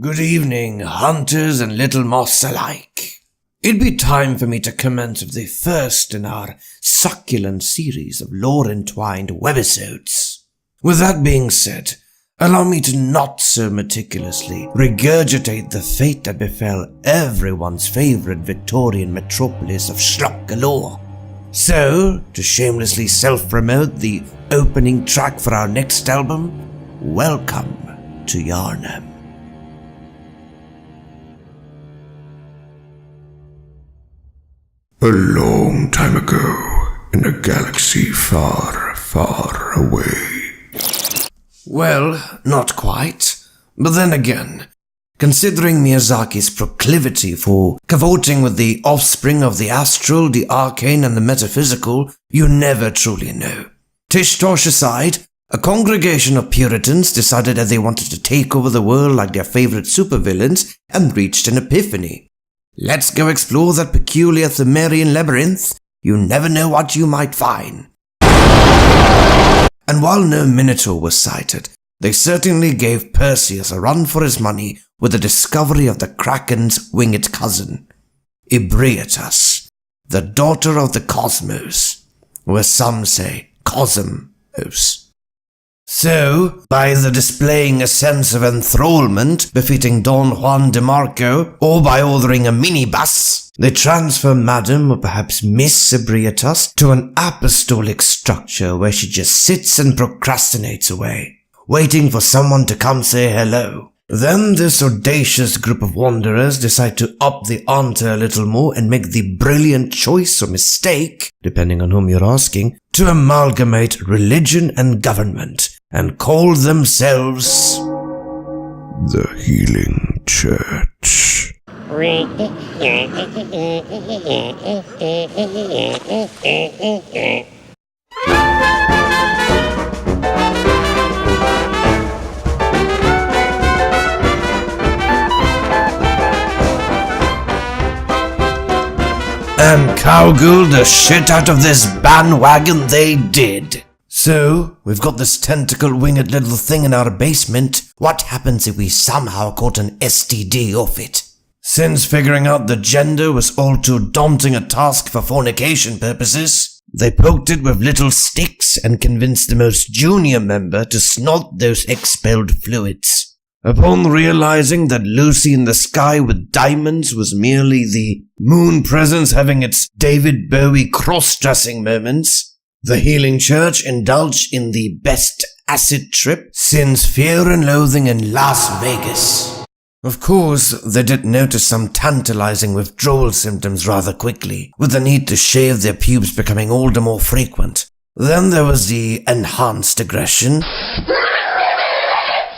Good evening, hunters and little moths alike. It'd be time for me to commence with the first in our succulent series of lore-entwined webisodes. With that being said, allow me to not so meticulously regurgitate the fate that befell everyone's favorite Victorian metropolis of schlock galore. So, to shamelessly self-promote the opening track for our next album, welcome to Yharnam. A long time ago, in a galaxy far, far away. Well, not quite. But then again, considering Miyazaki's proclivity for cavorting with the offspring of the astral, the arcane, and the metaphysical, you never truly know. Tish-tosh aside, a congregation of Puritans decided that they wanted to take over the world like their favorite supervillains and reached an epiphany. Let's go explore that peculiar Thumerian labyrinth. You never know what you might find. And while no Minotaur was sighted, they certainly gave Perseus a run for his money with the discovery of the Kraken's winged cousin, Ebrietas, the daughter of the Cosmos, or as some say, Cosmos. So, by either displaying a sense of enthrallment befitting Don Juan de Marco, or by ordering a minibus, they transfer Madame, or perhaps Miss Ebrietas, to an apostolic structure where she just sits and procrastinates away, waiting for someone to come say hello. Then this audacious group of wanderers decide to up the ante a little more and make the brilliant choice or mistake, depending on whom you're asking, to amalgamate religion and government, and call themselves the Healing Church. And cowgirl the shit out of this bandwagon they did. So, we've got this tentacle-winged little thing in our basement. What happens if we somehow caught an STD off it? Since figuring out the gender was all too daunting a task for fornication purposes, they poked it with little sticks and convinced the most junior member to snort those expelled fluids. Upon realizing that Lucy in the Sky with Diamonds was merely the moon presence having its David Bowie cross-dressing moments, the Healing Church indulged in the best acid trip since Fear and Loathing in Las Vegas. Of course, they did notice some tantalizing withdrawal symptoms rather quickly, with the need to shave their pubes becoming all the more frequent. Then there was the enhanced aggression,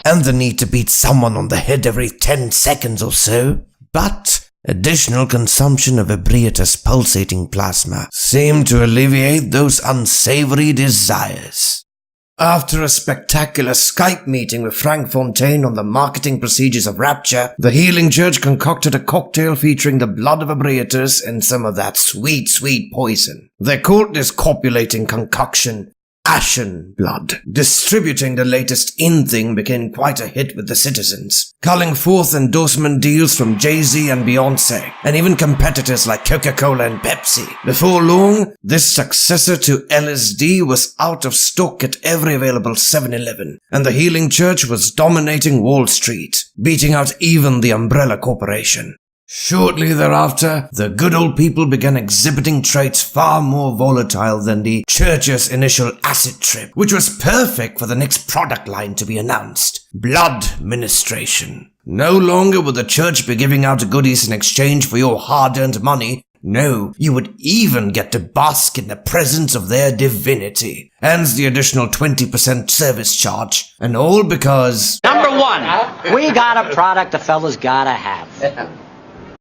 and the need to beat someone on the head every 10 seconds or so. But additional consumption of Ebrietas pulsating plasma seemed to alleviate those unsavory desires. After a spectacular Skype meeting with Frank Fontaine on the marketing procedures of Rapture, the Healing Church concocted a cocktail featuring the blood of Ebrietas and some of that sweet, sweet poison. They called this copulating concoction Ashen Blood. Distributing the latest in thing became quite a hit with the citizens, culling forth endorsement deals from Jay-Z and Beyonce, and even competitors like Coca-Cola and Pepsi. Before long, this successor to LSD was out of stock at every available 7-Eleven, and the Healing Church was dominating Wall Street, beating out even the Umbrella Corporation. Shortly thereafter, the good old people began exhibiting traits far more volatile than the church's initial acid trip, which was perfect for the next product line to be announced: blood ministration. No longer would the church be giving out goodies in exchange for your hard-earned money. No, you would even get to bask in the presence of their divinity. Hence the additional 20% service charge. And all because... Number one, we got a product the fellas gotta have.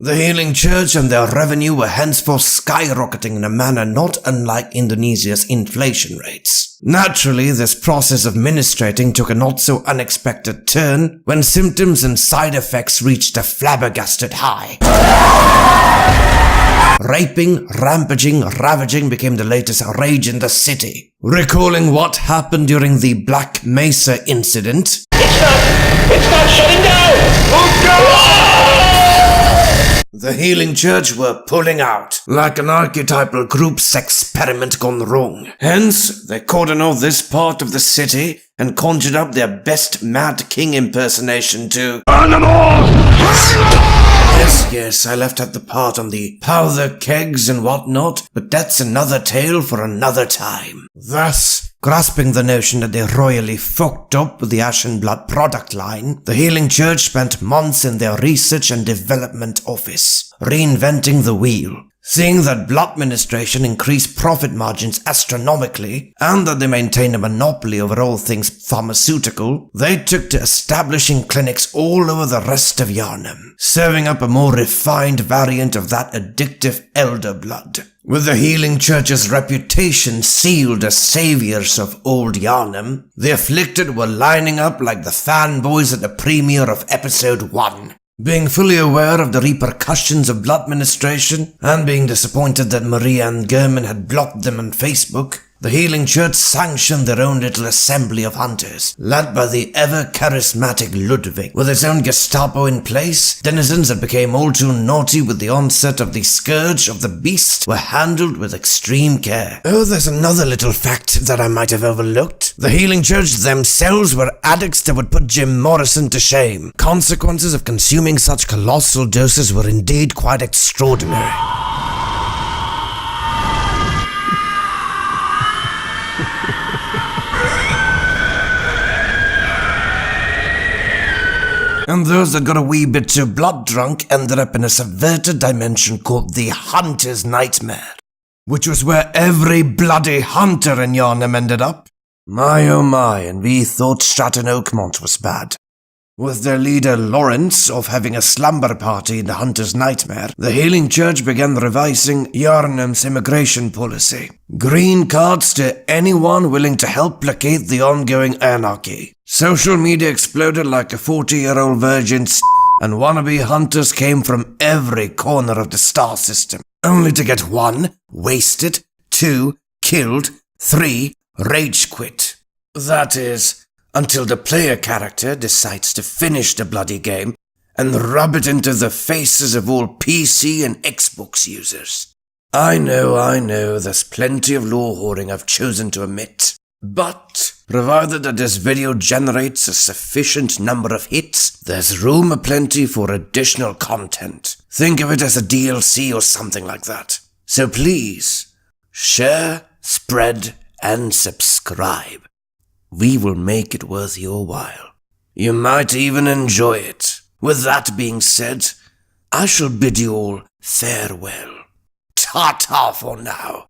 The Healing Church and their revenue were henceforth skyrocketing in a manner not unlike Indonesia's inflation rates. Naturally, this process of ministrating took a not-so-unexpected turn when symptoms and side effects reached a flabbergasted high. Raping, rampaging, ravaging became the latest rage in the city. Recalling what happened during the Black Mesa incident, It's not shutting down! The Healing Church were pulling out, like an archetypal group's experiment gone wrong. Hence, they cordoned off this part of the city and conjured up their best Mad King impersonation to Yes, I left out the part on the powder kegs and whatnot, but that's another tale for another time. Thus, grasping the notion that they royally fucked up with the Ashen Blood product line, the Healing Church spent months in their research and development office, reinventing the wheel. Seeing that blood administration increased profit margins astronomically, and that they maintained a monopoly over all things pharmaceutical, they took to establishing clinics all over the rest of Yharnam, serving up a more refined variant of that addictive elder blood. With the Healing Church's reputation sealed as saviors of old Yharnam, the afflicted were lining up like the fanboys at the premiere of episode 1. Being fully aware of the repercussions of blood administration, and being disappointed that Maria and German had blocked them on Facebook, the Healing Church sanctioned their own little assembly of hunters, led by the ever-charismatic Ludwig. With its own Gestapo in place, denizens that became all too naughty with the onset of the Scourge of the Beast were handled with extreme care. Oh, there's another little fact that I might have overlooked. The Healing Church themselves were addicts that would put Jim Morrison to shame. Consequences of consuming such colossal doses were indeed quite extraordinary. And those that got a wee bit too blood drunk ended up in a subverted dimension called the Hunter's Nightmare, which was where every bloody hunter in Yharnam ended up. My oh my, and we thought Stratton Oakmont was bad. With their leader Lawrence of having a slumber party in the Hunter's Nightmare, the Healing Church began revising Yharnam's immigration policy. Green cards to anyone willing to help placate the ongoing anarchy. Social media exploded like a 40-year-old virgin and wannabe hunters came from every corner of the star system, only to get 1, wasted, 2, killed, 3, rage quit. That is, until the player character decides to finish the bloody game and rub it into the faces of all PC and Xbox users. I know, there's plenty of lore whoring I've chosen to omit. But, provided that this video generates a sufficient number of hits, there's room aplenty for additional content. Think of it as a DLC or something like that. So please, share, spread, and subscribe. We will make it worth your while. You might even enjoy it. With that being said, I shall bid you all farewell. Ta-ta for now.